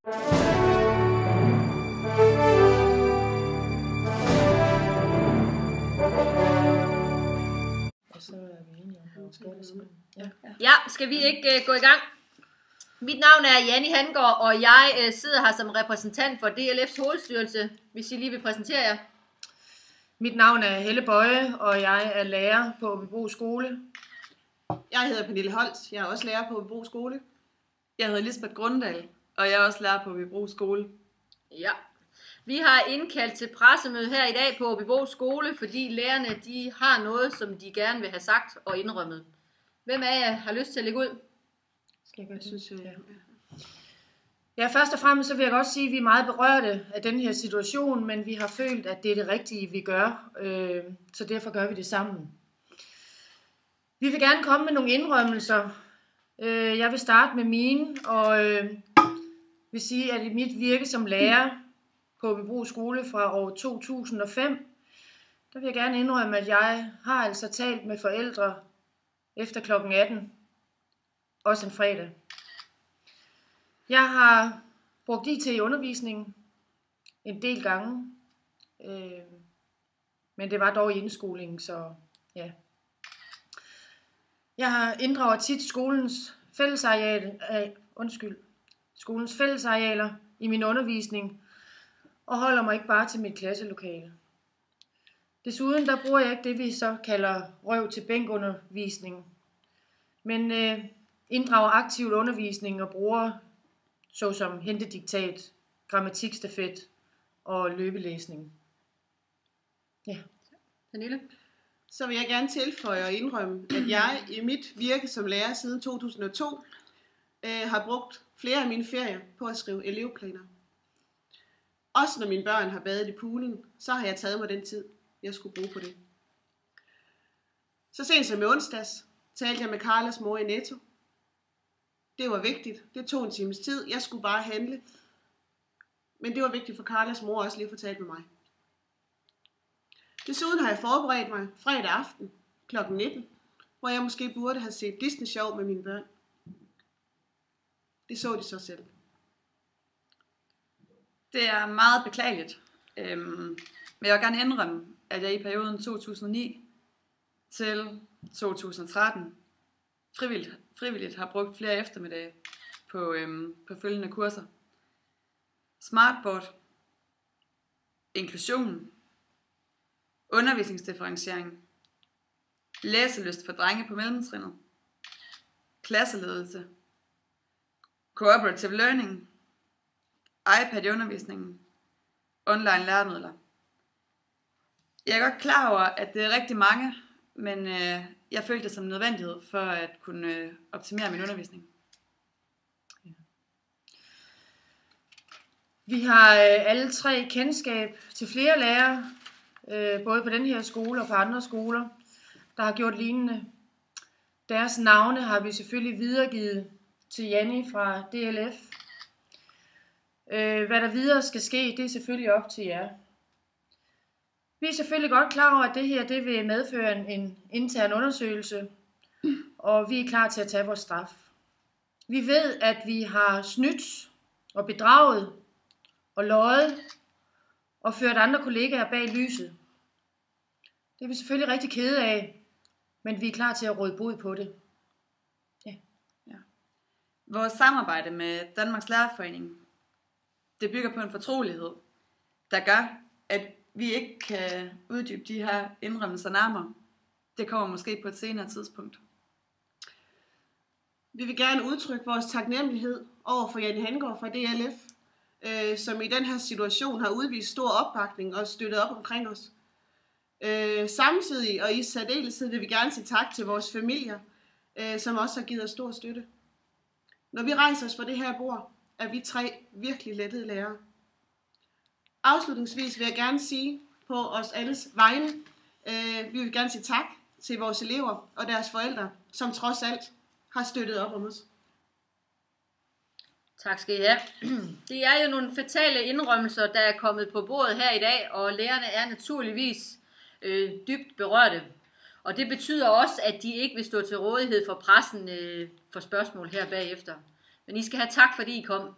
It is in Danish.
Ja, skal vi ikke gå i gang? Mit navn er Janni Hangård, og jeg sidder her som repræsentant for DLF's hovedstyrelse, hvis I lige vil præsentere jer. Mit navn er Helle Bøje, og jeg er lærer på Aabybro Skole. Jeg hedder Pernille Holst, jeg er også lærer på Aabybro Skole. Jeg hedder Lisbeth Grundahl, og jeg er også lærer på Aabybro Skole. Ja. Vi har indkaldt til pressemøde her i dag på Aabybro Skole, fordi lærerne de har noget, som de gerne vil have sagt og indrømmet. Hvem af jer har lyst til at lægge ud? Skal jeg gøre det? Synes jeg. Ja, først og fremmest så vil jeg godt sige, at vi er meget berørte af den her situation, men vi har følt, at det er det rigtige, vi gør, så derfor gør vi det sammen. Vi vil gerne komme med nogle indrømmelser. Jeg vil starte med mine, og vil sige, at i mit virke som lærer på Aabybro Skole fra år 2005, der vil jeg gerne indrømme, at jeg har altså talt med forældre efter kl. 18, også en fredag. Jeg har brugt IT i undervisningen en del gange, men det var dog i indskolingen, så ja. Jeg inddrager tit skolens fællesarealer i min undervisning, og holder mig ikke bare til mit klasselokale. Desuden der bruger jeg ikke det, vi så kalder røv til bænkundervisning, men inddrager aktivt undervisning og bruger såsom hentediktat, grammatikstafet og løbelæsning. Ja. Pernille? Så vil jeg gerne tilføje og indrømme, at jeg i mit virke som lærer siden 2002 har brugt flere af mine ferier på at skrive elevplaner. Også når mine børn har badet i poolen, så har jeg taget mig den tid, jeg skulle bruge på det. Så sent som i onsdags talte jeg med Carlas mor i Netto. Det var vigtigt. Det tog en times tid. Jeg skulle bare handle. Men det var vigtigt for Carlas mor også lige at få talt med mig. Desuden har jeg forberedt mig fredag aften kl. 19, hvor jeg måske burde have set Disney Show med mine børn. Det så de så selv. Det er meget beklageligt, men jeg vil gerne indrømme, at jeg i perioden 2009 til 2013 frivilligt har brugt flere eftermiddage på følgende kurser. Smartboard, inklusion, undervisningsdifferentiering, læselyst for drenge på mellemtrinnet, klasseledelse, cooperative learning, iPad i undervisningen, online læremidler. Jeg er godt klar over, at det er rigtig mange, men jeg følte det som en nødvendighed for at kunne optimere min undervisning. Vi har alle tre kendskab til flere lærere, både på den her skole og på andre skoler, der har gjort lignende. Deres navne har vi selvfølgelig videregivet til Janni fra DLF. Hvad der videre skal ske, det er selvfølgelig op til jer. Vi er selvfølgelig godt klar over, at det her det vil medføre en intern undersøgelse, og vi er klar til at tage vores straf. Vi ved, at vi har snydt og bedraget og løjet og ført andre kollegaer bag lyset. Det er vi selvfølgelig rigtig kede af, men vi er klar til at råde bod på det. Ja. Vores samarbejde med Danmarks Lærerforening, det bygger på en fortrolighed, der gør, at vi ikke kan uddybe de her indrømmelser nærmere. Det kommer måske på et senere tidspunkt. Vi vil gerne udtrykke vores taknemmelighed over for Janni Hangård fra DLF, som i den her situation har udvist stor opbakning og støttet op omkring os. Samtidig og i særdeleshed vil vi gerne sige tak til vores familier, som også har givet os stor støtte. Når vi rejser os fra det her bord, er vi tre virkelig lettede lærere. Afslutningsvis vil jeg gerne sige på os alles vegne, vi vil gerne sige tak til vores elever og deres forældre, som trods alt har støttet op om os. Tak skal I have. Det er jo nogle fatale indrømmelser, der er kommet på bordet her i dag, og lærerne er naturligvis dybt berørte. Og det betyder også, at de ikke vil stå til rådighed for pressen for spørgsmål her bagefter. Men I skal have tak, fordi I kom.